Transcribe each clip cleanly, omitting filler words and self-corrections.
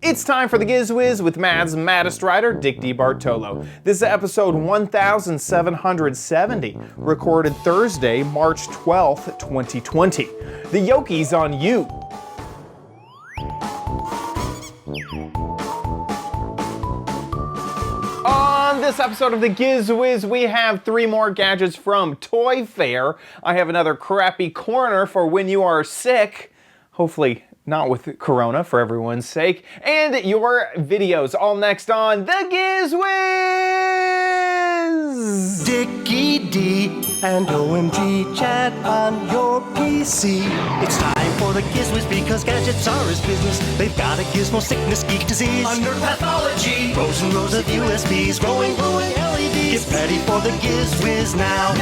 It's time for the Giz Wiz with Mad's maddest writer, Dick DeBartolo. This is episode 1770, recorded Thursday, March 12th, 2020. The Yokies on you. On this episode of the Giz Wiz, we have 3 more gadgets from Toy Fair. I have another crappy corner for when you are sick. Hopefully not with Corona, for everyone's sake. And your videos, all next on the Giz Wiz! Dickie D and OMG chat on your PC. It's time for the Giz Wiz because gadgets are his business. They've got a gizmo sickness, geek disease. Under pathology, rows and rows of USBs, glowing LEDs. Get ready for the Giz Wiz now.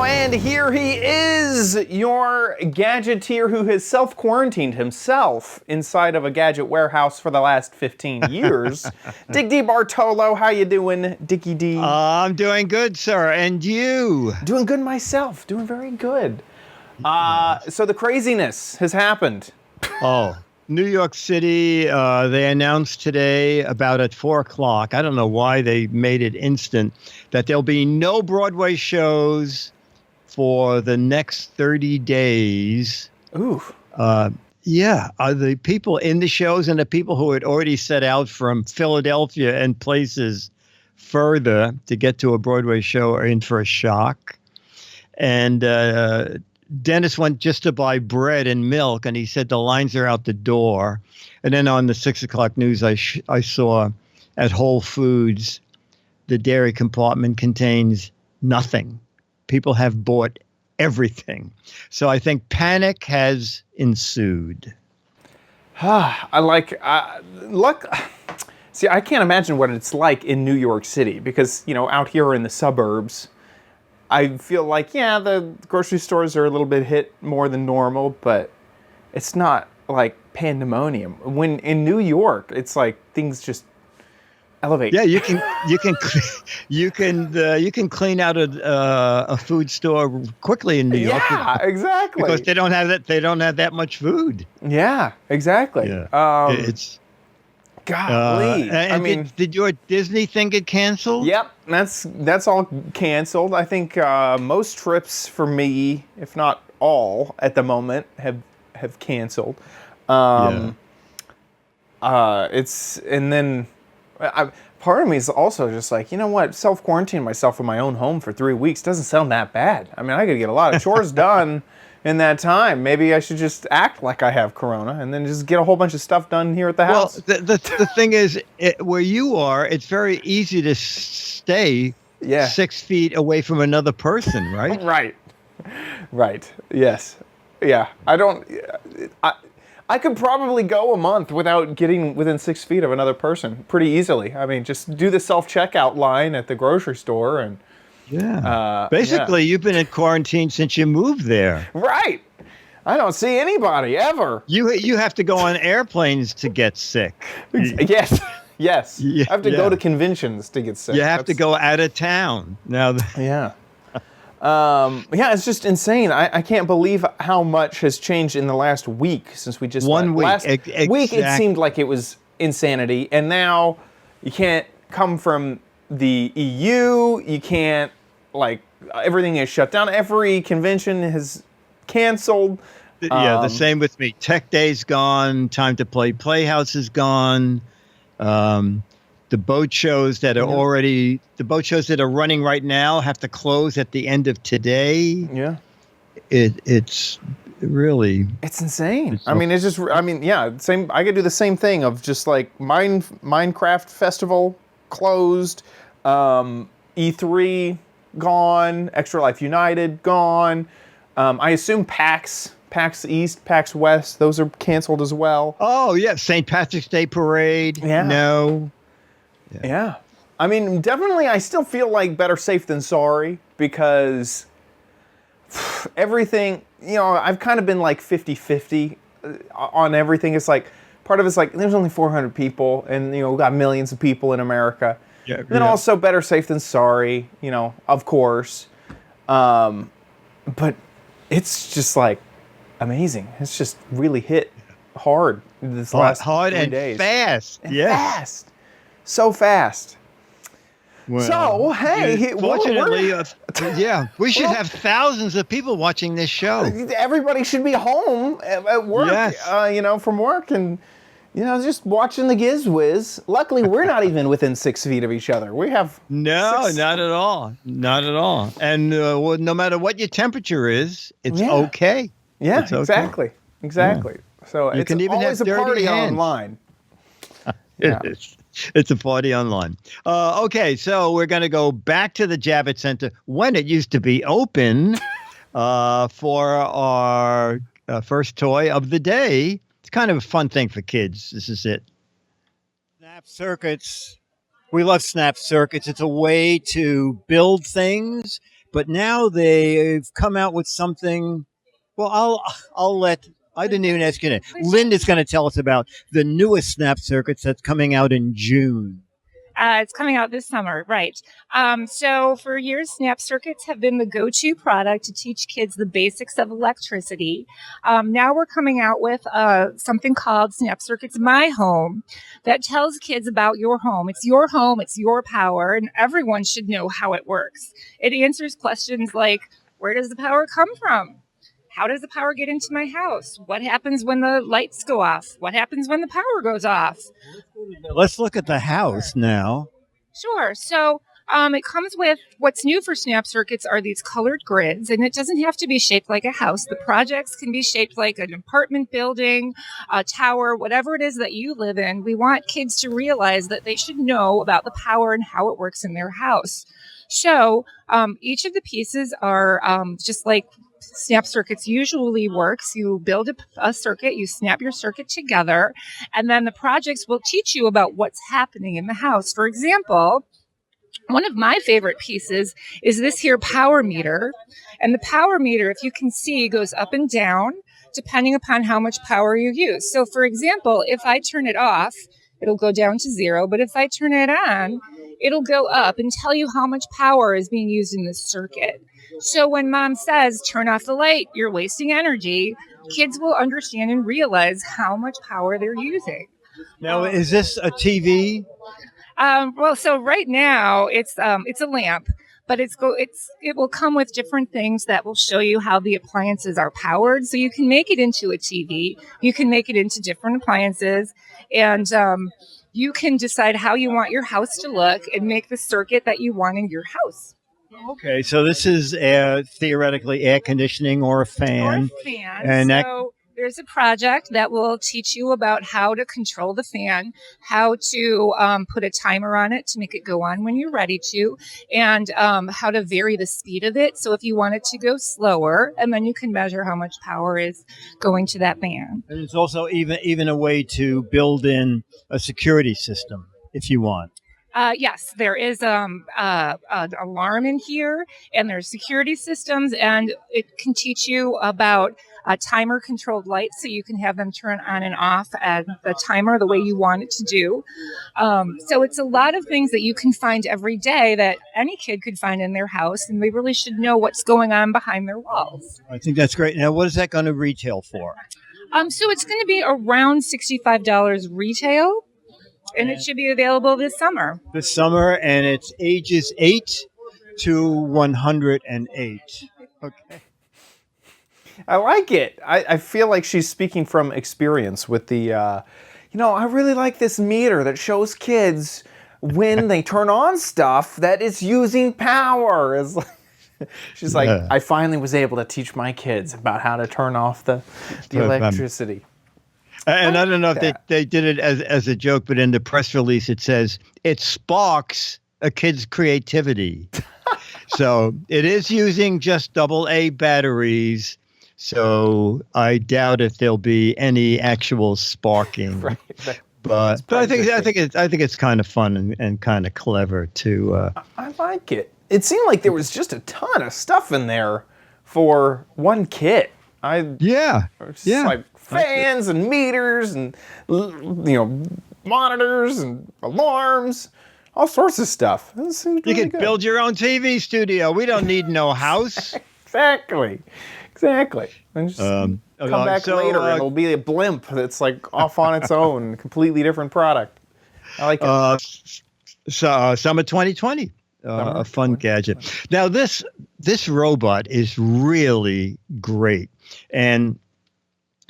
And here he is, your gadgeteer who has self-quarantined himself inside of a gadget warehouse for the last 15 years. Dick DeBartolo, how you doing, Dickie D? I'm doing good, sir. And you? Doing good myself. Doing very good. So the craziness has happened. New York City, they announced today about at 4 o'clock, I don't know why they made it instant, that there'll be no Broadway shows for the next 30 days. Ooh. The people in the shows and the people who had already set out from Philadelphia and places further to get to a Broadway show are in for a shock. And Dennis went just to buy bread and milk, and he said the lines are out the door. And then on the 6 o'clock news, I saw at Whole Foods, the dairy compartment contains nothing. People have bought everything. So I think panic has ensued. See, I can't imagine what it's like in New York City because, out here in the suburbs, I feel like, the grocery stores are a little bit hit more than normal, but it's not like pandemonium. When in New York, it's like things just elevate. Yeah, you can clean out a food store quickly in New York. Yeah, exactly. Because they don't have that much food. Yeah, exactly. Yeah. It's golly. Did your Disney thing get canceled? Yep, that's all canceled. I think most trips for me, if not all, at the moment have canceled. Part of me is also just like, self-quarantine myself in my own home for 3 weeks doesn't sound that bad. I mean, I could get a lot of chores done in that time. Maybe I should just act like I have Corona and then just get a whole bunch of stuff done here at the house. Well, the thing is, where you are, it's very easy to stay 6 feet away from another person, right? Right. Yes. Yeah. I could probably go a month without getting within 6 feet of another person pretty easily. I mean, just do the self-checkout line at the grocery store and... Basically, you've been in quarantine since you moved there. Right. I don't see anybody ever. You have to go on airplanes to get sick. Yes. I have to go to conventions to get sick. You have to go out of town. Now. Yeah. It's just insane. I can't believe how much has changed in the last week since we just... One week. Last week, it seemed like it was insanity. And now you can't come from the EU. You can't, everything is shut down. Every convention has canceled. The same with me. Tech Day's gone. Time to Play Playhouse is gone. The boat shows that are running right now have to close at the end of today. Yeah. It's really... It's insane. Same. I could do the same thing of just like Minecraft Festival closed, E3 gone, Extra Life United gone. I assume PAX East, PAX West, those are canceled as well. Oh, yeah. St. Patrick's Day Parade. Yeah. No. Yeah. I mean, definitely I still feel like better safe than sorry because everything, I've kind of been like 50-50 on everything. It's like, part of it's like, there's only 400 people and, we've got millions of people in America. Yeah. Then also better safe than sorry, of course. But it's just like amazing. It's just really hit hard this last hard 3 and days. fast. And Yes. fast. So fast. Well, So, hey, fortunately, we should have thousands of people watching this show. Everybody should be home at work, Yes. from work and, just watching the Giz Wiz. Luckily, we're not even within 6 feet of each other. We have No, not at all. Not at all. And no matter what your temperature is, it's okay. Yeah, It's okay. Exactly. So You it's can even always have a dirty party hands. online. Yeah. It's a party online. Okay, so we're going to go back to the Javits Center when it used to be open for our first toy of the day. It's kind of a fun thing for kids. This is it. Snap circuits. We love snap circuits. It's a way to build things, but now they've come out with something. Well, I didn't even ask you that. Linda's going to tell us about the newest snap circuits that's coming out in June. It's coming out this summer, right? So for years, snap circuits have been the go-to product to teach kids the basics of electricity. Now we're coming out with something called Snap Circuits My Home that tells kids about your home. It's your home, it's your power, and everyone should know how it works. It answers questions like, where does the power come from? How does the power get into my house? What happens when the lights go off? What happens when the power goes off? Let's look at the house now. Sure. So it comes with, what's new for snap circuits are these colored grids, and it doesn't have to be shaped like a house. The projects can be shaped like an apartment building, a tower, whatever it is that you live in. We want kids to realize that they should know about the power and how it works in their house. So each of the pieces are just like snap circuits usually works. You build a circuit, you snap your circuit together, and then the projects will teach you about what's happening in the house. For example, one of my favorite pieces is this here power meter. And the power meter, if you can see, goes up and down depending upon how much power you use. So for example, if I turn it off, it'll go down to 0. But if I turn it on, it'll go up and tell you how much power is being used in this circuit. So when mom says, turn off the light, you're wasting energy, kids will understand and realize how much power they're using. Now, is this a TV? Well, so right now it's a lamp, but it will come with different things that will show you how the appliances are powered. So you can make it into a TV, you can make it into different appliances, and you can decide how you want your house to look and make the circuit that you want in your house. Okay, so this is theoretically air conditioning or a fan. Or a fan. And so there's a project that will teach you about how to control the fan, how to put a timer on it to make it go on when you're ready to, and how to vary the speed of it. So if you want it to go slower, and then you can measure how much power is going to that fan. And it's also even a way to build in a security system if you want. Yes, there is an alarm in here, and there's security systems, and it can teach you about timer-controlled lights, so you can have them turn on and off at the timer the way you want it to do. So it's a lot of things that you can find every day that any kid could find in their house, and they really should know what's going on behind their walls. I think that's great. Now, what is that going to retail for? So it's going to be around $65 retail. And it should be available this summer. This summer, and it's ages 8 to 108. Okay. I like it. I feel like she's speaking from experience with the, I really like this meter that shows kids when they turn on stuff that it's using power. It's like, she's like, I finally was able to teach my kids about how to turn off the electricity. And I don't know if they did it as a joke, but in the press release it says it sparks a kid's creativity. So it is using just AA batteries. So I doubt if there'll be any actual sparking. Right. But I think it's kind of fun and kind of clever to. I like it. It seemed like there was just a ton of stuff in there for one kit. Like fans and meters and monitors and alarms, all sorts of stuff. You could build your own TV studio. We don't need no house. Exactly. come back so, later and it'll be a blimp that's like off on its own, completely different product. I like it. Summer 2020, a fun gadget. Now this robot is really great, and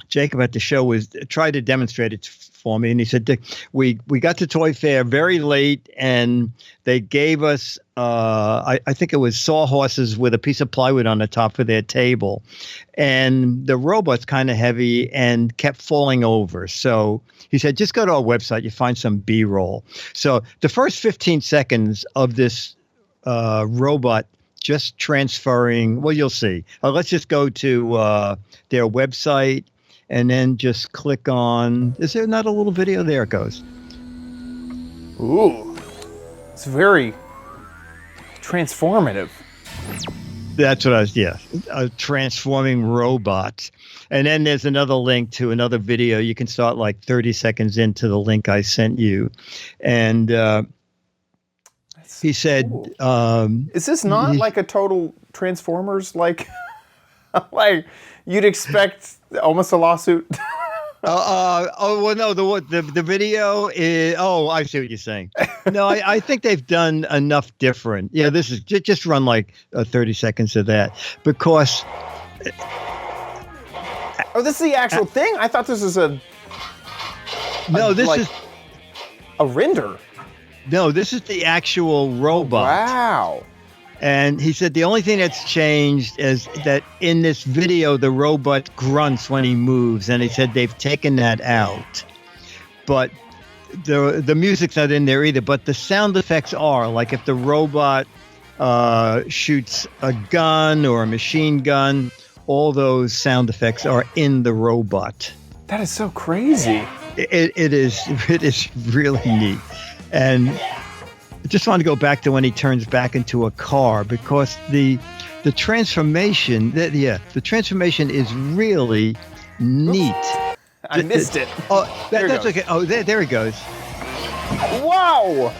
Jacob at the show tried to demonstrate it for me, and he said we got to Toy Fair very late, and they gave us I think it was sawhorses with a piece of plywood on the top for their table, and the robot's kind of heavy and kept falling over. So he said, just go to our website, you find some B-roll. So the first 15 seconds of this robot just transferring, well, you'll see. Let's just go to their website. And then just click on, is there not a little video? There it goes. Ooh, it's very transformative. That's what a transforming robot. And then there's another link to another video. You can start like 30 seconds into the link I sent you. And he said, is this not like a total Transformers, like you'd expect almost a lawsuit? Well, no, the video is, I see what you're saying. No, I think they've done enough different. Yeah, this is just run like 30 seconds of that, because. Oh, this is the actual thing? I thought this was this is a render. No, this is the actual robot. Wow. And he said the only thing that's changed is that in this video, the robot grunts when he moves. And he said they've taken that out. But the music's not in there either. But the sound effects are. Like if the robot shoots a gun or a machine gun, all those sound effects are in the robot. That is so crazy. It is really neat. And I just want to go back to when he turns back into a car, because the transformation, the transformation is really neat. I missed it. Oh, that's okay. Oh, there he goes. Wow!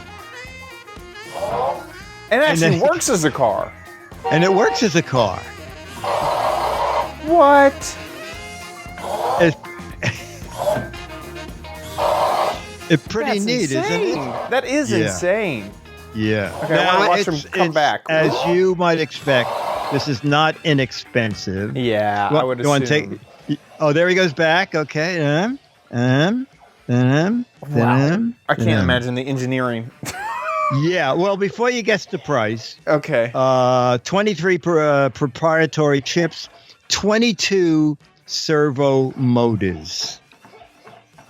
And it actually works as a car. And it works as a car. What? It's pretty That's neat, insane. isn't it? That is insane. Yeah. Okay, I want to watch him come back. As you might expect, this is not inexpensive. Yeah, I would assume. Oh, there he goes back. Okay. Wow. I can't imagine the engineering. Yeah. Well, before you guess the price. Okay. 23 proprietary chips, 22 servo motors.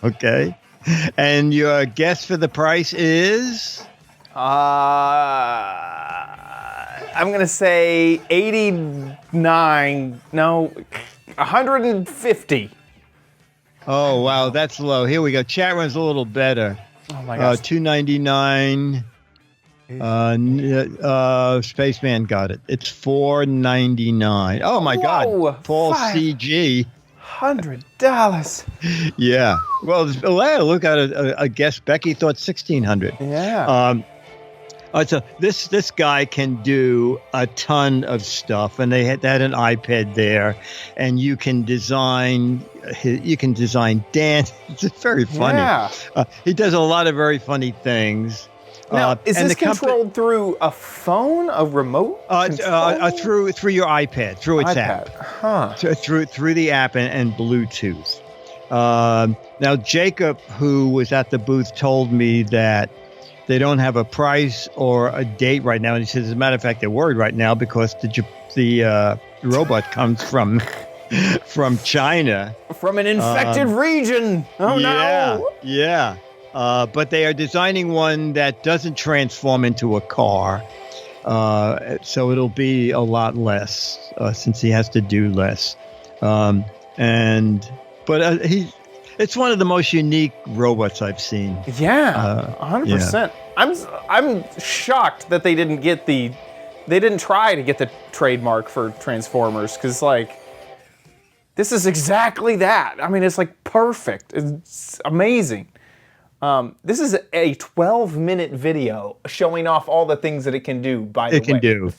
Okay. And your guess for the price is? I'm going to say 89. No, 150. Oh, wow. That's low. Here we go. Chat room's a little better. Oh, my gosh. $299. Spaceman got it. It's $499. Oh, my God. Full CG. $100. Yeah. Well, look at a guess. Becky thought $1,600. Yeah. So this guy can do a ton of stuff, and they had an iPad there, and you can design dance. It's very funny. Yeah. He does a lot of very funny things. Now, is this controlled through a phone, a remote? Through your iPad, through its app. Huh. Through the app and Bluetooth. Now, Jacob, who was at the booth, told me that they don't have a price or a date right now. And he says, as a matter of fact, they're worried right now because the robot comes from China. From an infected region. Oh, no. Yeah. But they are designing one that doesn't transform into a car. So it'll be a lot less since he has to do less. It's one of the most unique robots I've seen. Yeah, 100%. I'm shocked that they didn't try to get the trademark for Transformers, because this is exactly that. I mean, it's perfect. It's amazing. This is a 12-minute video showing off all the things that it can do, by the way. It can do.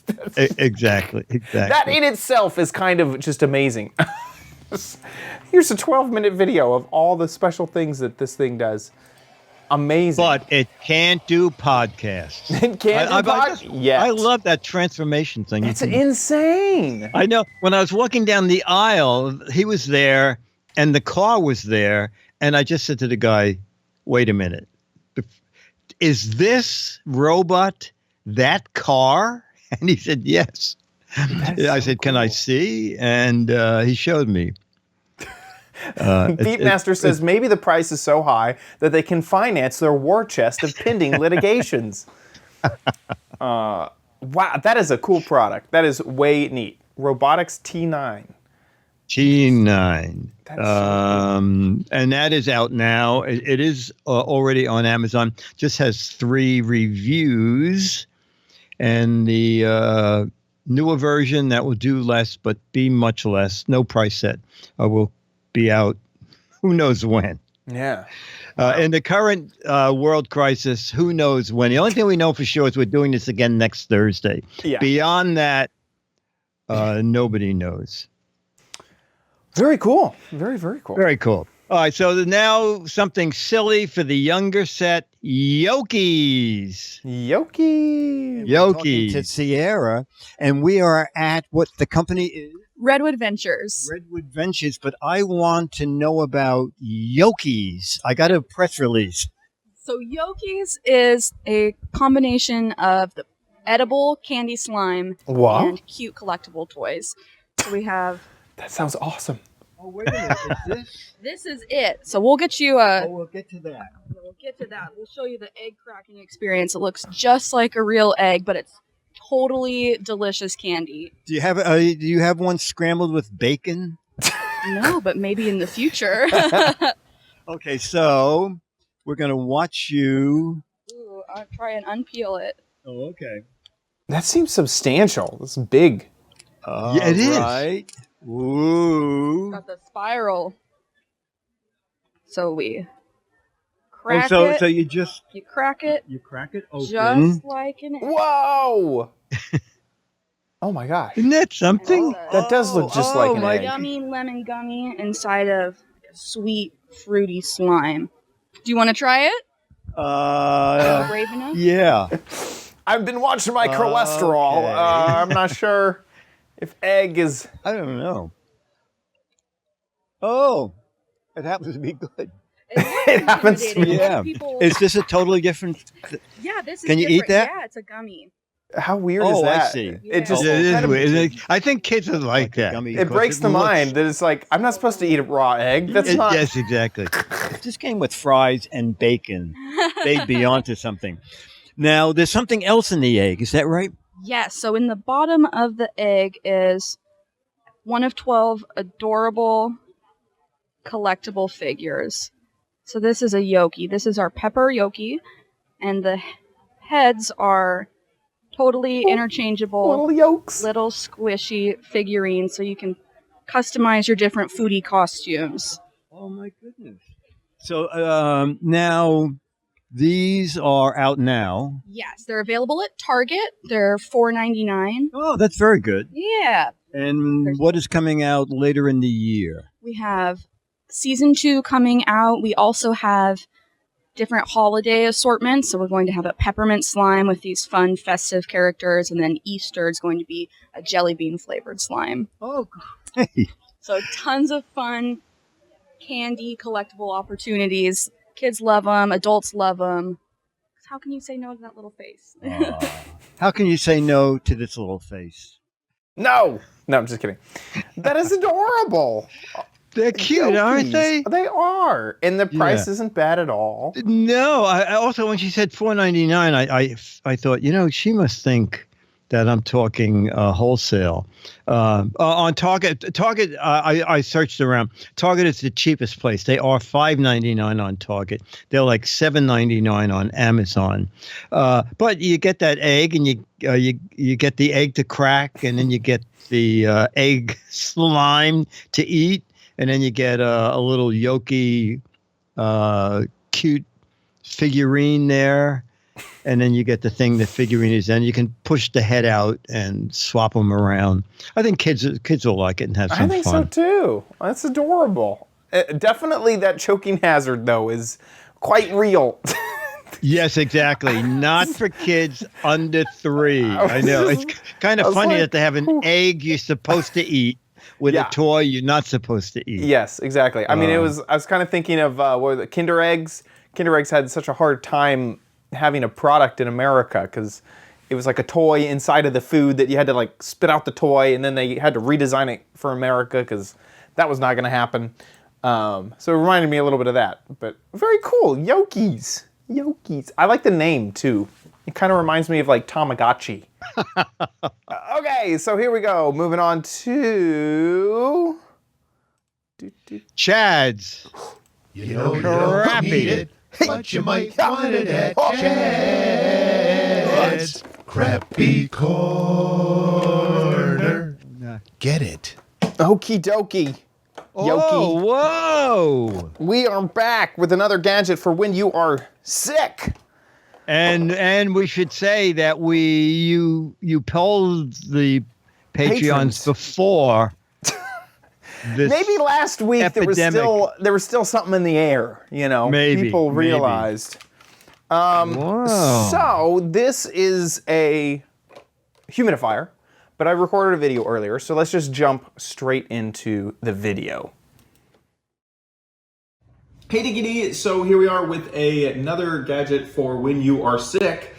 Exactly. That in itself is kind of just amazing. Here's a 12-minute video of all the special things that this thing does. Amazing. But it can't do podcasts. It can't do podcasts yet. I love that transformation thing. It's insane. I know. When I was walking down the aisle, he was there and the car was there. And I just said to the guy, wait a minute. Is this robot that car? And he said, yes. I said, can I see? And he showed me. Beatmaster says maybe the price is so high that they can finance their war chest of pending litigations. Wow, that is a cool product. That is way neat. Robotics T9. T9. And that is out now. It is already on Amazon. Just has 3 reviews. And the newer version that will do less, but be much less. No price set. Will be out who knows when. Yeah. In the current world crisis, who knows when. The only thing we know for sure is we're doing this again next Thursday. Yeah. Beyond that, nobody knows. Very cool. Very, very cool. Very cool. All right, so now something silly for the younger set. Yokies. Yoki. Talking to Sierra, and we are at what the company is. Redwood Ventures. Redwood Ventures, but I want to know about Yokies. I got a press release. So Yokies is a combination of the edible candy slime Wow. and cute collectible toys. So we have... That sounds awesome. Oh, wait a minute. Is this? This is it. So we'll get you a... Oh, we'll get to that. We'll get to that. We'll show you the egg cracking experience. It looks just like a real egg, but it's totally delicious candy. Do you have one scrambled with bacon? No, but maybe in the future. Okay, so we're going to watch you. Ooh, I'll try and unpeel it. Oh, okay. That seems substantial. It's big. Yeah, it is. Right. Ooh. Got the spiral. So we crack So it. you just You crack it crack it open. just like an egg. Whoa! Oh my gosh. Isn't that something? That does look just like an egg. Yummy lemon gummy inside of a sweet, fruity slime. Do you want to try it? Brave enough? Yeah. I've been watching my cholesterol. Okay. I'm not sure if egg is... I don't know. Oh, it happens to be good. It happens to be- Yeah. Is this a totally different? Yeah, this is Can you eat different. that? Yeah, it's a gummy. How weird is Oh, I that? see. It just Yeah, it is kind of- weird. I think kids are like that. Gummy, it because breaks the looks- mind that it's like, I'm not supposed to eat a raw egg. That's not... Yes, exactly. If this came with fries and bacon, they'd be onto something. Now, there's something else in the egg. Is that right? Yes, so in the bottom of the egg is one of 12 adorable collectible figures. So this is a Yogi. This is our pepper Yogi, and the heads are totally interchangeable, Little yolks. little squishy figurines, so you can customize your different foodie costumes. Oh my goodness! So now these are out now. Yes, they're available at Target. They're $4.99. Oh, that's very good. Yeah. And what is coming out later in the year? We have season 2 coming out. We also have different holiday assortments. So we're going to have a peppermint slime with these fun festive characters, and then Easter is going to be a jelly bean flavored slime. Oh, great! So tons of fun candy collectible opportunities. Kids love them. Adults love them. How can you say no to that little face? How can you say no to this little face? No, I'm just kidding. That is adorable. They're cute, aren't Yokies. they? They are, and the price Yeah. isn't bad at all. No, I also when she said $4.99, I thought, she must think that I'm talking wholesale. On Target, I searched around. Target is the cheapest place. They are $5.99 on Target. They're like $7.99 on Amazon. But you get that egg, and you get the egg to crack, and then you get the egg slime to eat, and then you get a little Yoki cute figurine there. and then you get the thing the figurine is in. You can push the head out and swap them around. I think kids will like it and have some fun. I think so too. That's adorable. Definitely that choking hazard though is quite real. Yes, exactly. Not for kids under 3. I know. It's kind of funny that they have an egg you're supposed to eat with a toy you're not supposed to eat. Yes, exactly. I mean, I was kind of thinking of what were the Kinder Eggs. Kinder Eggs had such a hard time having a product in America because it was like a toy inside of the food that you had to like spit out the toy, and then they had to redesign it for America because that was not going to happen. So it reminded me a little bit of that. But very cool. Yokies. Yolkies. I like the name too. It kind of reminds me of like Tamagotchi. Okay, so here we go. Moving on to Chad's. You don't need it, but you might want it at Chad's Crappy Corner. Get it. Okie dokie. Yoki. Whoa! We are back with another gadget for when you are sick. And we should say that you polled the Patreons before this. Maybe last week epidemic. there was still something in the air, you know. Maybe, people realized. Whoa. So this is a humidifier, but I recorded a video earlier, so let's just jump straight into the video. Hey diggity, so here we are with another gadget for when you are sick.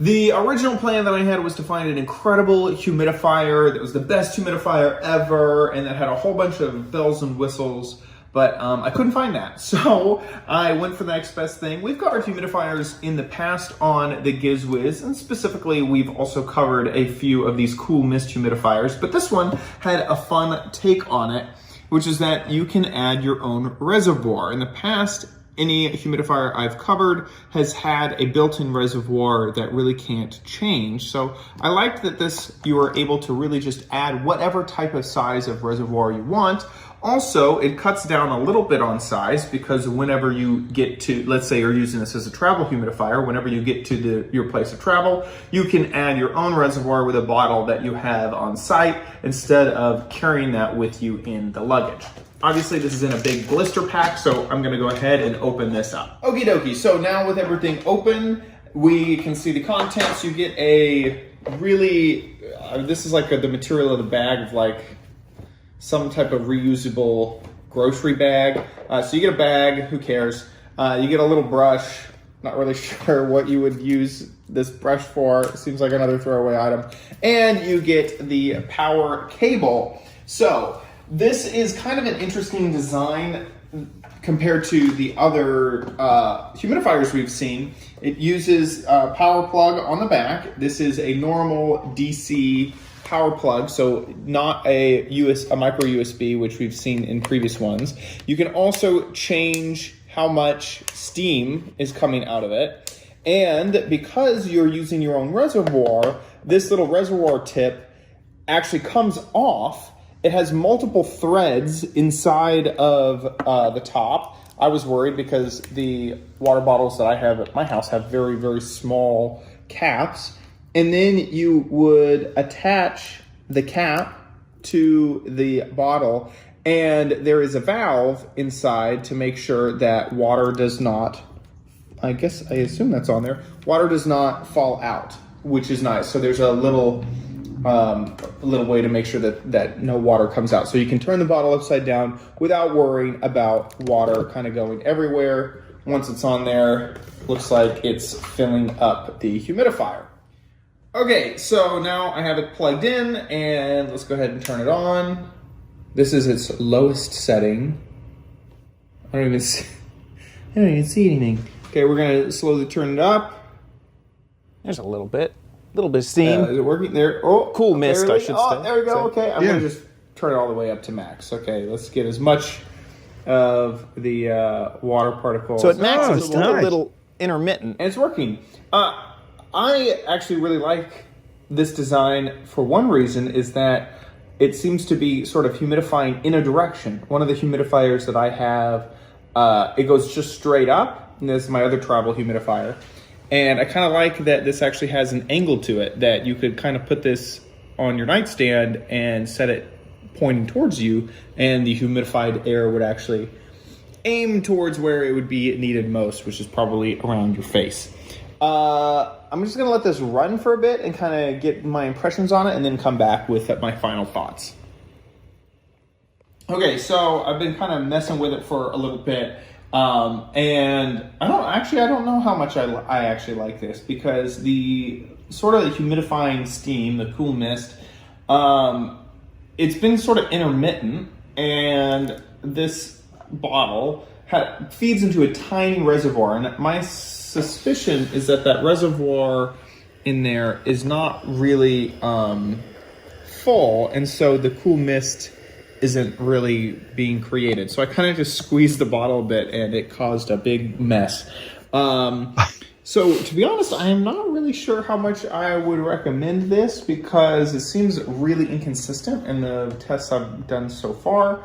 The original plan that I had was to find an incredible humidifier that was the best humidifier ever and that had a whole bunch of bells and whistles, but I couldn't find that. So I went for the next best thing. We've covered humidifiers in the past on the Giz Wiz, and specifically we've also covered a few of these cool mist humidifiers, but this one had a fun take on it, which is that you can add your own reservoir. In the past, any humidifier I've covered has had a built-in reservoir that really can't change. So I liked that this, you are able to really just add whatever type of size of reservoir you want. Also, it cuts down a little bit on size because whenever you get to, let's say you're using this as a travel humidifier, whenever you get to your place of travel, you can add your own reservoir with a bottle that you have on site instead of carrying that with you in the luggage. Obviously, this is in a big blister pack, so I'm gonna go ahead and open this up. Okie dokie, so now with everything open, we can see the contents. You get a really, this is like the material of the bag of like some type of reusable grocery bag. So you get a bag, who cares? You get a little brush, not really sure what you would use this brush for. It seems like another throwaway item. And you get the power cable. So this is kind of an interesting design compared to the other humidifiers we've seen. It uses a power plug on the back. This is a normal DC power plug, so not a micro USB, which we've seen in previous ones. You can also change how much steam is coming out of it. And because you're using your own reservoir, this little reservoir tip actually comes off. It has multiple threads inside of the top. I was worried because the water bottles that I have at my house have very, very small caps. And then you would attach the cap to the bottle, and there is a valve inside to make sure that water does not, I assume that's on there, water does not fall out, which is nice. So there's a little way to make sure that no water comes out. So you can turn the bottle upside down without worrying about water kind of going everywhere. Once it's on there, looks like it's filling up the humidifier. Okay, so now I have it plugged in, and let's go ahead and turn it on. This is its lowest setting. I don't even see anything. Okay, we're gonna slowly turn it up. There's a little bit of steam. Uh, Is it working there? Oh, cool mist, I should say. Oh, there we go. Okay, I'm Yeah. gonna just turn it all the way up to max. Okay, let's get as much of the water particles. So at max, it's it's a nice. little intermittent. and it's working. I actually really like this design for one reason, is that it seems to be sort of humidifying in a direction. One of the humidifiers that I have, it goes just straight up, and this is my other travel humidifier. And I kind of like that this actually has an angle to it, that you could kind of put this on your nightstand and set it pointing towards you, and the humidified air would actually aim towards where it would be needed most, which is probably around your face. I'm just gonna let this run for a bit and kind of get my impressions on it, and then come back with my final thoughts. Okay, so I've been kind of messing with it for a little bit, and I don't know how much I actually like this, because the sort of the humidifying steam, the cool mist, it's been sort of intermittent, and this bottle feeds into a tiny reservoir, and my suspicion is that reservoir in there is not really full, and so the cool mist isn't really being created. So I kind of just squeezed the bottle a bit, and it caused a big mess. So to be honest, I am not really sure how much I would recommend this, because it seems really inconsistent in the tests I've done so far.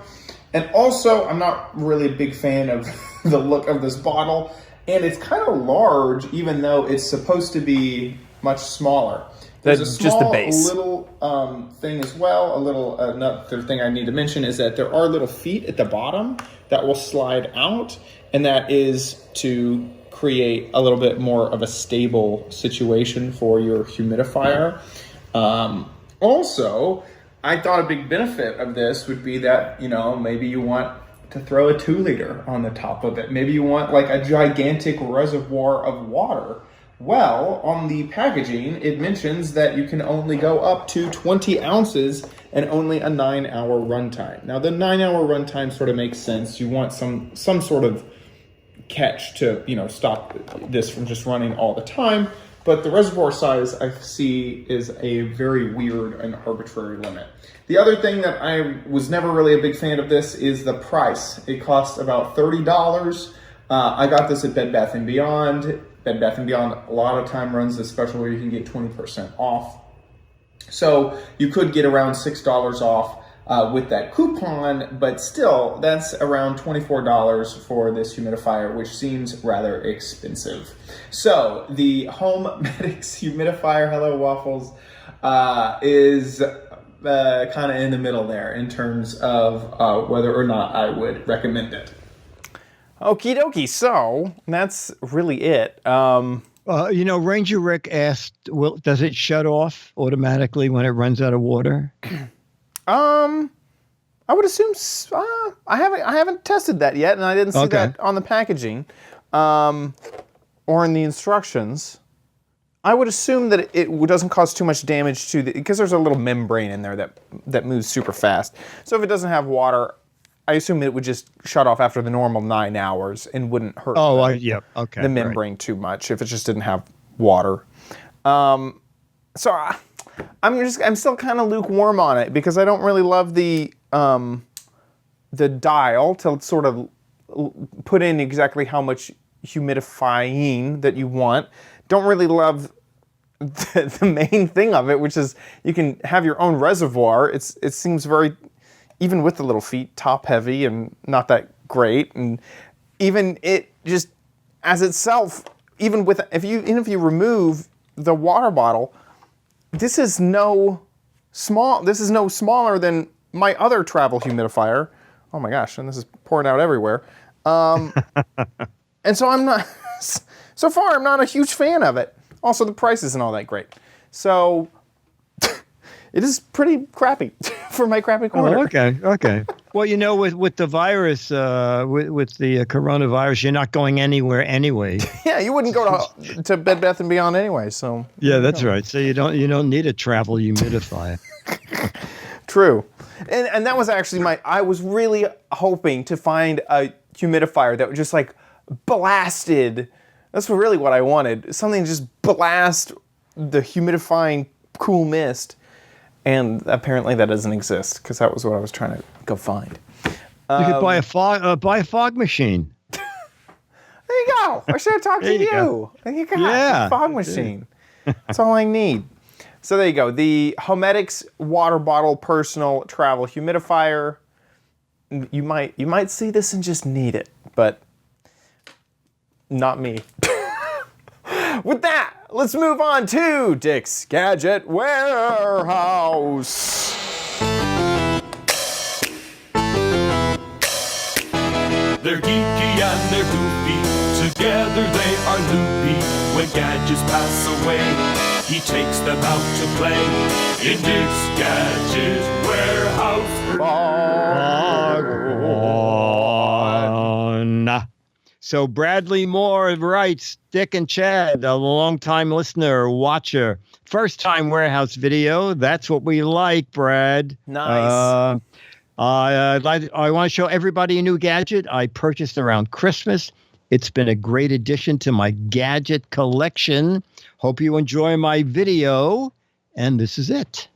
And also, I'm not really a big fan of the look of this bottle, and it's kind of large, even though it's supposed to be much smaller. There's a small, just the base. Little thing as well. Another thing I need to mention is that there are little feet at the bottom that will slide out, and that is to create a little bit more of a stable situation for your humidifier. Also, I thought a big benefit of this would be that, maybe you want to throw a 2-liter on the top of it. Maybe you want like a gigantic reservoir of water. Well, on the packaging, it mentions that you can only go up to 20 ounces and only a 9-hour runtime. Now, the 9-hour runtime sort of makes sense. You want some sort of catch to, stop this from just running all the time. But the reservoir size I see is a very weird and arbitrary limit. The other thing that I was never really a big fan of this is the price. It costs about $30. I got this at Bed Bath & Beyond. Bed Bath & Beyond a lot of time runs this special where you can get 20% off. So you could get around $6 off with that coupon, but still, that's around $24 for this humidifier, which seems rather expensive. So the Home Medics humidifier, Hello Waffles, is kind of in the middle there in terms of whether or not I would recommend it. Okie dokie, so that's really it. Ranger Rick asked, does it shut off automatically when it runs out of water? I would assume I haven't tested that yet, and I didn't see that on the packaging or in the instructions. I would assume that it doesn't cause too much damage because there's a little membrane in there that moves super fast. So if it doesn't have water, I assume it would just shut off after the normal 9 hours and wouldn't hurt the membrane too much if it just didn't have water. So I'm still kind of lukewarm on it because I don't really love the dial to sort of put in exactly how much humidifying that you want. Don't really love the main thing of it, which is you can have your own reservoir. It seems very, even with the little feet, top heavy and not that great. And even it just as itself, even if you remove the water bottle, this is no smaller than my other travel humidifier. Oh my gosh, and this is pouring out everywhere. And so so far I'm not a huge fan of it. Also, the price isn't all that great. So it is pretty crappy for my crappy corner. Oh, okay. Well, with the virus, with the coronavirus, you're not going anywhere anyway. Yeah, you wouldn't go to Bed Bath & Beyond anyway. So yeah, that's right. So you don't need a travel humidifier. True. And that was actually I was really hoping to find a humidifier that would just like blasted. That's really what I wanted. Something to just blast the humidifying cool mist. And apparently that doesn't exist because that was what I was trying to go find. You could buy a fog machine. There you go. I should have talked to you. There you go. Yeah. A fog machine. That's all I need. So there you go. The Homedics water bottle personal travel humidifier. You might see this and just need it, but not me. With that, let's move on to Dick's Gadget Warehouse. They're geeky and they're goofy, together they are loopy. When gadgets pass away, he takes them out to play in Dick's Gadget Warehouse. So Bradley Moore writes, Dick and Chad, a longtime listener, watcher, first-time warehouse video. That's what we like, Brad. Nice. I want to show everybody a new gadget I purchased around Christmas. It's been a great addition to my gadget collection. Hope you enjoy my video. And this is it.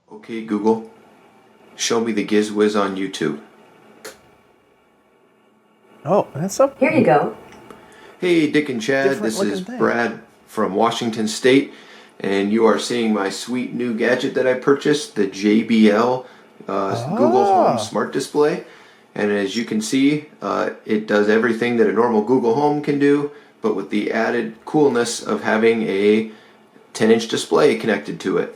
Okay, Google, show me the Giz Wiz on YouTube. Oh, that's up. Here you go. Hey, Dick and Chad, Different this is looking thing. Brad from Washington State, and you are seeing my sweet new gadget that I purchased, the JBL Google Home Smart Display. And as you can see, it does everything that a normal Google Home can do, but with the added coolness of having a 10-inch display connected to it.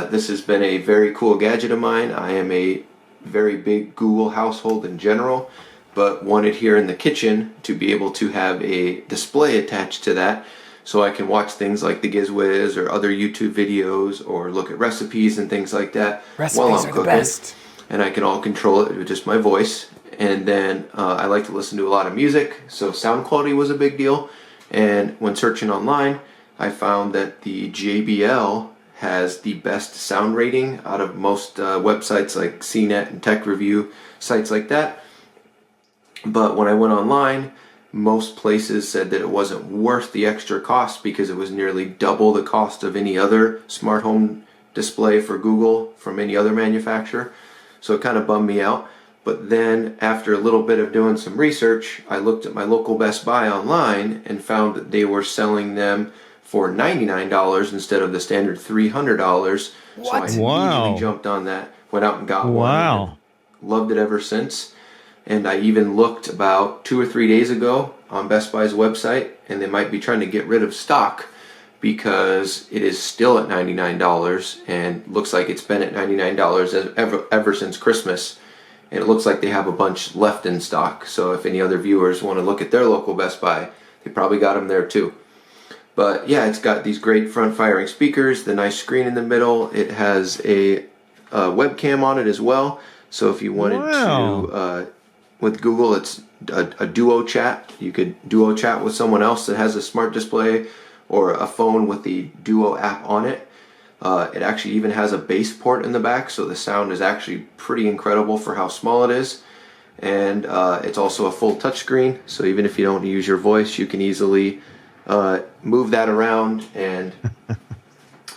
This has been a very cool gadget of mine. I am a very big Google household in general, but wanted here in the kitchen to be able to have a display attached to that so I can watch things like the Giz Wiz or other YouTube videos or look at recipes and things like that while I'm cooking. And I can all control it with just my voice. And then I like to listen to a lot of music, so sound quality was a big deal. And when searching online, I found that the JBL has the best sound rating out of most websites like CNET and Tech Review, sites like that. But when I went online, most places said that it wasn't worth the extra cost because it was nearly double the cost of any other smart home display for Google from any other manufacturer. So it kind of bummed me out. But then after a little bit of doing some research, I looked at my local Best Buy online and found that they were selling them for $99 instead of the standard $300. What? So I immediately jumped on that, went out and got one. Wow. Loved it ever since. And I even looked about 2 or 3 days ago on Best Buy's website, and they might be trying to get rid of stock because it is still at $99 and looks like it's been at $99 ever since Christmas. And it looks like they have a bunch left in stock. So if any other viewers want to look at their local Best Buy, they probably got them there too. But yeah, it's got these great front-firing speakers, the nice screen in the middle. It has a webcam on it as well. So if you wanted to, with Google, it's a duo chat. You could duo chat with someone else that has a smart display or a phone with the Duo app on it. It actually even has a bass port in the back, so the sound is actually pretty incredible for how small it is. And it's also a full touchscreen, so even if you don't use your voice, you can easily move that around and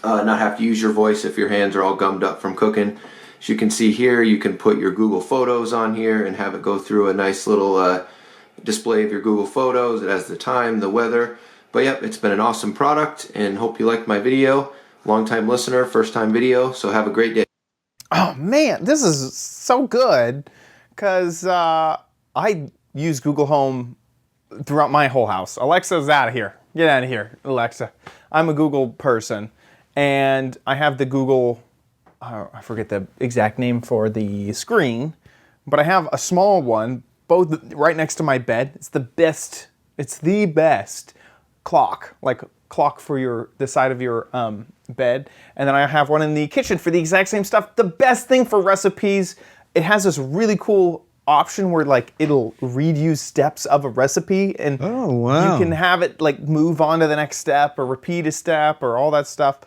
not have to use your voice if your hands are all gummed up from cooking. As you can see here, you can put your Google Photos on here and have it go through a nice little display of your Google Photos. It has the time, the weather. But yep, it's been an awesome product, and hope you liked my video. Long-time listener, first-time video, so have a great day. Oh man, this is so good because I use Google Home throughout my whole house. Alexa's out of here. Get out of here, Alexa. I'm a Google person, and I have the Google, I forget the exact name for the screen, but I have a small one, both right next to my bed. It's the best clock, like clock for the side of your bed. And then I have one in the kitchen for the exact same stuff. The best thing for recipes, it has this really cool option where like it'll read you steps of a recipe, and you can have it like move on to the next step or repeat a step or all that stuff.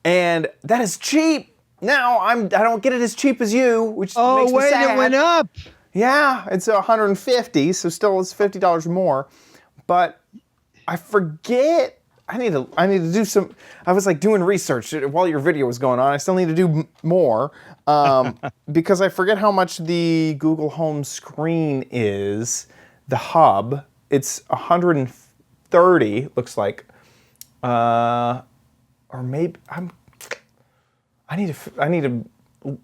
And that is cheap. Now I don't get it as cheap as you, which makes me sad. It went up. Yeah, it's $150, so still it's $50 more. But I forget. I need to do some. I was like doing research while your video was going on. I still need to do more because I forget how much the Google Home screen is. The hub, it's $130. Looks like, or maybe I need to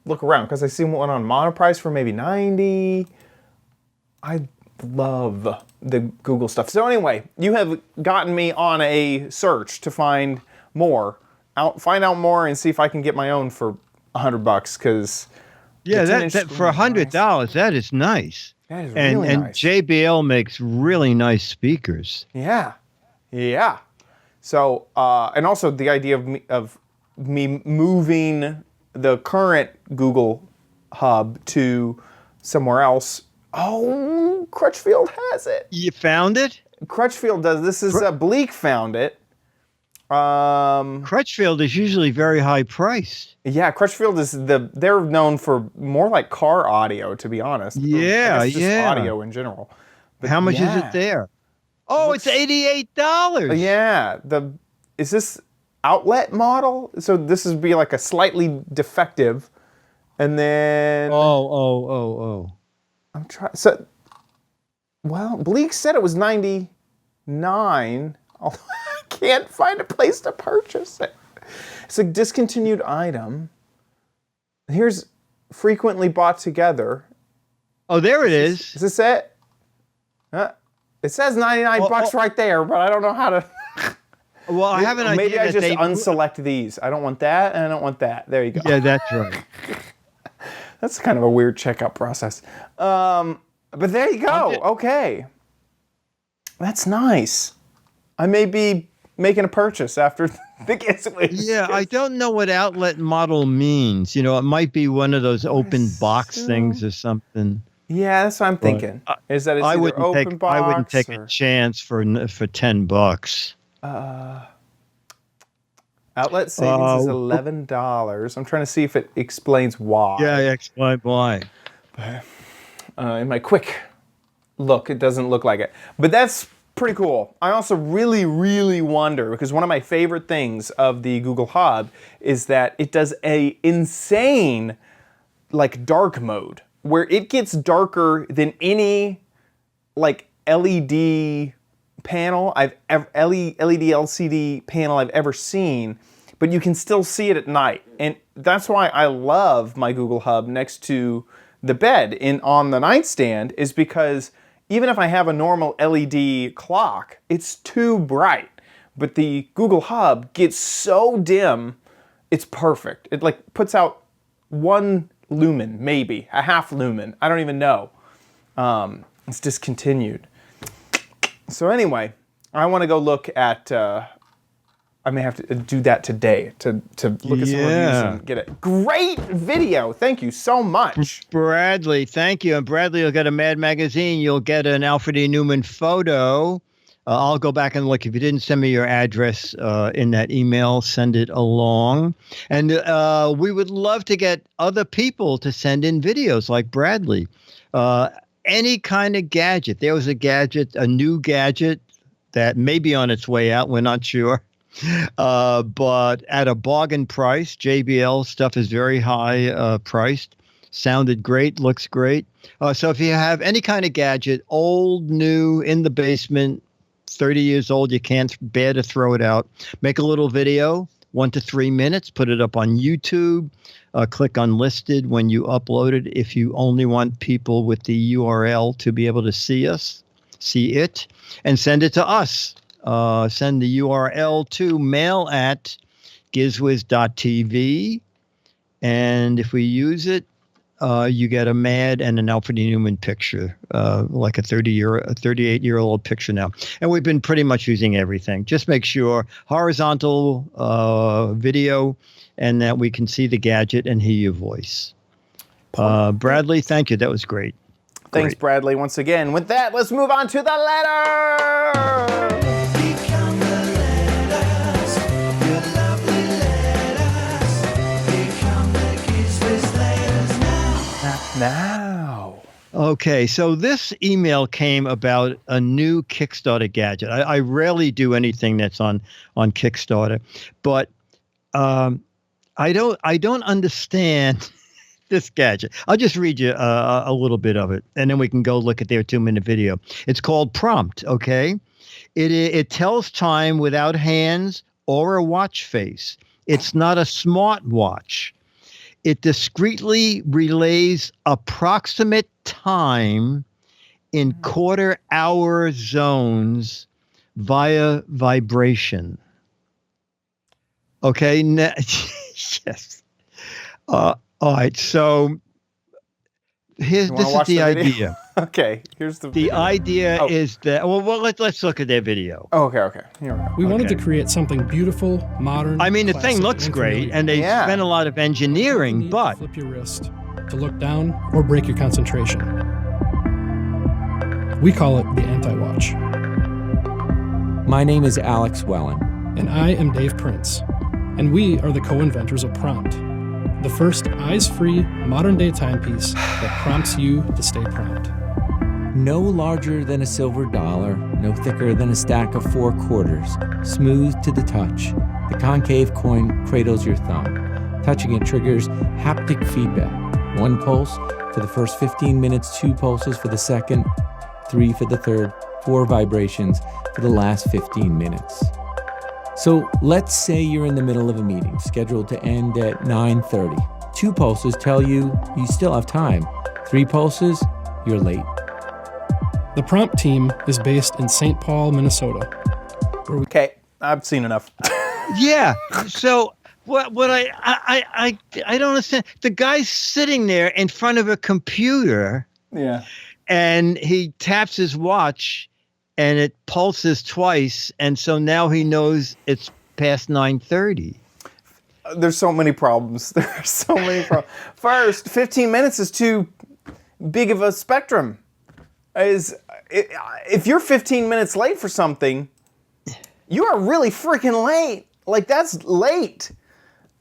look around because I see one on Monoprice for maybe $90. love the Google stuff. So anyway, you have gotten me on a search to find more. Find out more and see if I can get my own for $100 because Yeah, that for $100, that is nice. That is And really nice. JBL makes really nice speakers. Yeah, yeah. So and also the idea of me moving the current Google Hub to somewhere else. Oh, Crutchfield has it. You found it? Crutchfield does. This is Bleak found it. Crutchfield is usually very high priced. Yeah, Crutchfield is they're known for more like car audio, to be honest. Yeah, I guess just yeah. audio in general. But How much is yeah. it there? Oh, it's $88. Yeah. Is this outlet model? So this would be like a slightly defective, and then Oh. I'm trying. So, well, Bleak said it was 99. Although I can't find a place to purchase it. It's a discontinued item. Here's frequently bought together. Oh, there it is. Is this it? It says $99 right there, but I don't know how to. Well, I have an idea. Maybe I that just unselect these. I don't want that, and I don't want that. There you go. Yeah, that's right. That's kind of a weird checkout process. But there you go. Okay. That's nice. I may be making a purchase after the Giz Wiz. Yeah, I don't know what outlet model means. You know, it might be one of those open box things or something. Yeah, that's what I'm thinking. Is that it's I either wouldn't open take box I wouldn't take or, a chance for $10. outlet savings is $11. I'm trying to see if it explains why. Yeah, explain why. In my quick look, it doesn't look like it. But that's pretty cool. I also really, really wonder, because one of my favorite things of the Google Hub is that it does a insane like dark mode where it gets darker than any like LED panel LED LCD panel I've ever seen, but you can still see it at night. And that's why I love my Google Hub next to the bed on the nightstand, is because even if I have a normal LED clock, it's too bright. But the Google Hub gets so dim, it's perfect. It like puts out 1 lumen, maybe a half lumen. I don't even know. It's discontinued. So anyway, I want to go look at. I may have to do that today to look at some reviews and get it. Great video. Thank you so much. Bradley, thank you. And Bradley, you'll get a Mad Magazine. You'll get an Alfred E. Newman photo. I'll go back and look. If you didn't send me your address in that email, send it along. And we would love to get other people to send in videos like Bradley. Any kind of gadget. There was a new gadget that may be on its way out. We're not sure. But at a bargain price. JBL stuff is very high priced. Sounded great, looks great. So if you have any kind of gadget, old, new, in the basement, 30 years old, you can't bear to throw it out, make a little video, 1 to 3 minutes, put it up on YouTube, click unlisted when you upload it. If you only want people with the URL to be able to see it, and send it to us. Send the URL to mail@gizwiz.tv. And if we use it, you get a Mad and an Alfred E. Newman picture, like a 38-year-old picture now. And we've been pretty much using everything. Just make sure horizontal video, and that we can see the gadget and hear your voice. Bradley, thank you. That was great. Thanks, Bradley, once again. With that, let's move on to the letter. Become the letters, your lovely letters. Become the Giz Wiz letters Now. Okay, so this email came about a new Kickstarter gadget. I rarely do anything that's on Kickstarter, but I don't understand this gadget. I'll just read you a little bit of it, and then we can go look at their 2-minute video. It's called Prompt, okay? It tells time without hands or a watch face. It's not a smartwatch. It discreetly relays approximate time in quarter-hour zones via vibration. Okay. Yes. All right. So this is the idea. Okay. Here's the video. Idea is that. Well, let's look at their video. Oh, okay. Here we go. We wanted to create something beautiful, modern. I mean, the thing looks great, and they spent a lot of engineering, but flip your wrist to look down or break your concentration. We call it the anti-watch. My name is Alex Wellen. And I am Dave Prince. And we are the co-inventors of Prompt, the first eyes-free modern-day timepiece that prompts you to stay prompt. No larger than a silver dollar, no thicker than a stack of 4 quarters, smooth to the touch. The concave coin cradles your thumb. Touching it triggers haptic feedback. 1 pulse for the first 15 minutes, 2 pulses for the second, 3 for the third, 4 vibrations for the last 15 minutes. So let's say you're in the middle of a meeting scheduled to end at 9:30. 2 pulses tell you still have time. 3 pulses, you're late. The Prompt team is based in St. Paul, Minnesota. Okay, I've seen enough. Yeah. So what I don't understand. The guy's sitting there in front of a computer. Yeah. And he taps his watch. And it pulses twice, and so now he knows it's past 9:30. There's so many problems. There are so many problems. First, 15 minutes is too big of a spectrum. If you're 15 minutes late for something, you are really freaking late. Like, that's late.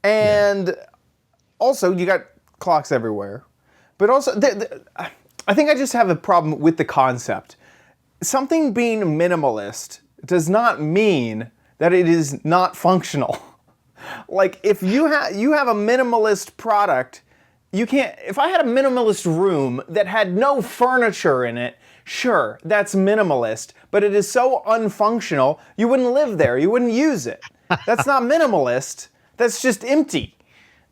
And also, you got clocks everywhere. But also, I think I just have a problem with the concept. Something being minimalist does not mean that it is not functional. Like, if you have a minimalist product, you can't. If I had a minimalist room that had no furniture in it, sure, that's minimalist, but it is so unfunctional, you wouldn't live there, you wouldn't use it. That's not minimalist, that's just empty.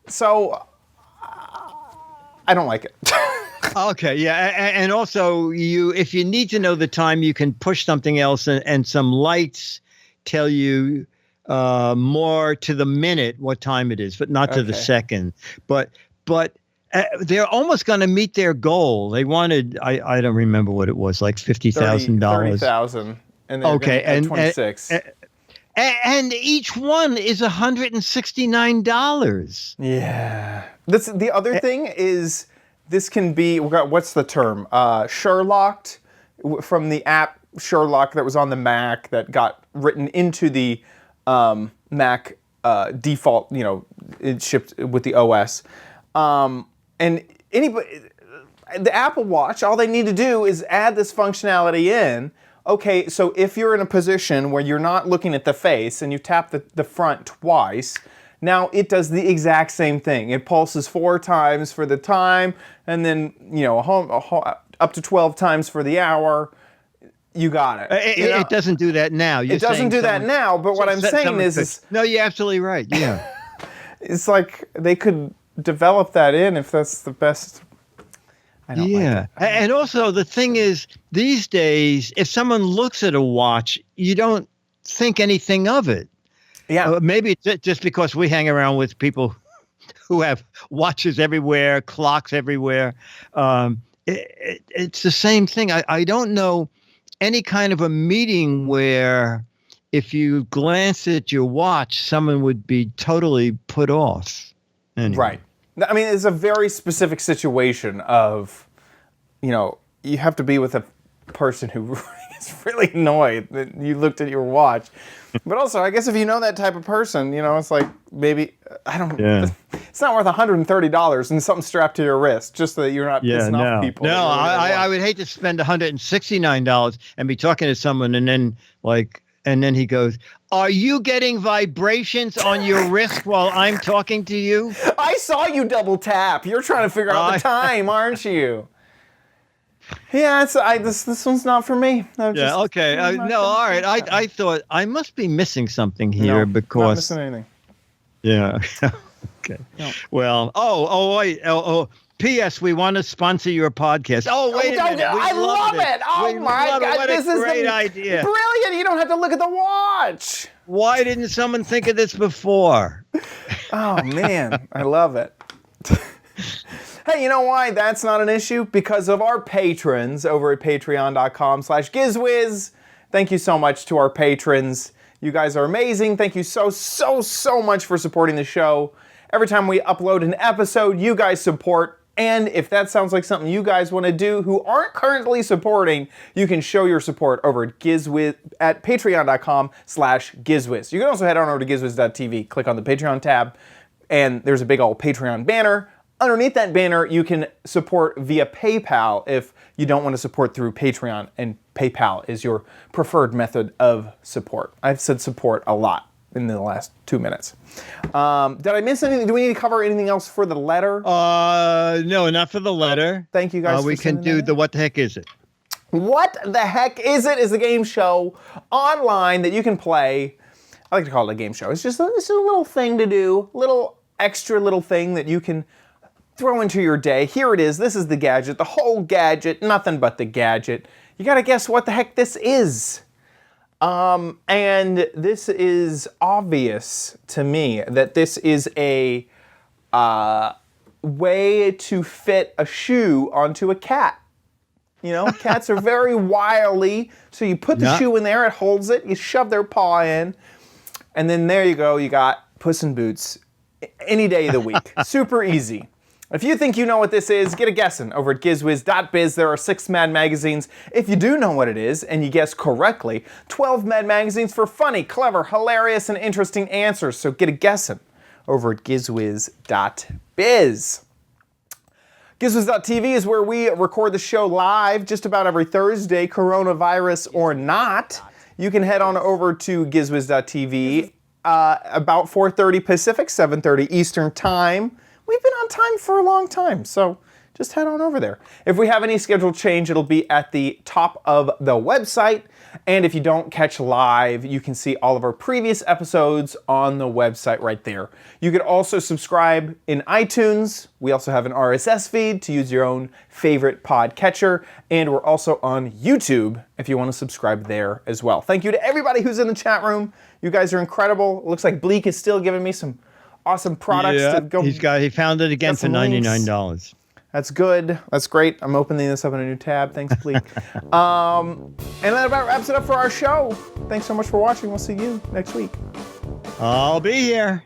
So, I don't like it. Okay, yeah, and also if you need to know the time, you can push something else, and some lights tell you more to the minute what time it is, but not to the second. But they're almost going to meet their goal. They wanted, I don't remember what it was, like $50,000. $30,000, and they're going to 26. And each one is $169. Yeah. The other thing is. This can be, what's the term? Sherlocked, from the app Sherlock that was on the Mac that got written into the Mac default, it shipped with the OS. And anybody, the Apple Watch, all they need to do is add this functionality in. Okay, so if you're in a position where you're not looking at the face and you tap the front twice, now it does the exact same thing. It pulses 4 times for the time, and then up to 12 times for the hour. You got it. It doesn't do that now. It doesn't do that now. But what I'm saying is, no, you're absolutely right. Yeah, it's like they could develop that in if that's the best. I don't like it. And also the thing is, these days, if someone looks at a watch, you don't think anything of it. Yeah, maybe just because we hang around with people who have watches everywhere, clocks everywhere. It's the same thing. I don't know any kind of a meeting where if you glance at your watch, someone would be totally put off. Anyway. Right. I mean, it's a very specific situation of, you have to be with a person who is really annoyed that you looked at your watch. But also, I guess if you know that type of person, it's like maybe, it's not worth $130 and something strapped to your wrist just so that you're not pissing off people. No, I would hate to spend $169 and be talking to someone and then he goes, "Are you getting vibrations on your wrist while I'm talking to you?" I saw you double tap. You're trying to figure out the time, aren't you? Yeah, this one's not for me. Okay. No, all right. I thought I must be missing something here because not missing anything. Yeah. Okay. No. Well, wait. P.S. We want to sponsor your podcast. Oh, wait a minute. I love it. Oh, my God. What This a is great idea. Brilliant. You don't have to look at the watch. Why didn't someone think of this before? Oh, man. I love it. Hey, you know why that's not an issue? Because of our patrons over at patreon.com/Giz Wiz. Thank you so much to our patrons. You guys are amazing. Thank you so much for supporting the show. Every time we upload an episode, you guys support. And if that sounds like something you guys want to do who aren't currently supporting, you can show your support over at patreon.com/GizWiz. You can also head on over to gizwiz.tv, click on the Patreon tab, and there's a big old Patreon banner. Underneath that banner, you can support via PayPal if you don't want to support through Patreon, and PayPal is your preferred method of support. I've said support a lot in the last 2 minutes. Did I miss anything? Do we need to cover anything else for the letter? No, not for the letter. Thank you guys. We can do the What the Heck Is It? What the Heck Is It is the game show online that you can play. I like to call it a game show. It's just a little thing to do, extra little thing that you can throw into your day. Here it is. This is the gadget, the whole gadget, nothing but the gadget. You got to guess what the heck this is. And this is obvious to me that this is a way to fit a shoe onto a cat. You know, cats are very wily, so you put the shoe in there, it holds it, you shove their paw in, and then there you go, you got Puss in Boots any day of the week. Super easy. If you think you know what this is, get a guessing over at gizwiz.biz. There are 6 Mad magazines. If you do know what it is, and you guess correctly, 12 Mad magazines for funny, clever, hilarious, and interesting answers. So get a guessing over at gizwiz.biz. Gizwiz.tv is where we record the show live just about every Thursday, coronavirus or not. You can head on over to gizwiz.tv about 4:30 Pacific, 7:30 Eastern Time. We've been on time for a long time, so just head on over there. If we have any scheduled change, it'll be at the top of the website. And if you don't catch live, you can see all of our previous episodes on the website right there. You could also subscribe in iTunes. We also have an RSS feed to use your own favorite podcatcher. And we're also on YouTube if you want to subscribe there as well. Thank you to everybody who's in the chat room. You guys are incredible. It looks like Bleak is still giving me some awesome products to go. He found it again for $99. That's good. That's great. I'm opening this up in a new tab. Thanks, Bleak. And that about wraps it up for our show. Thanks so much for watching. We'll see you next week. I'll be here.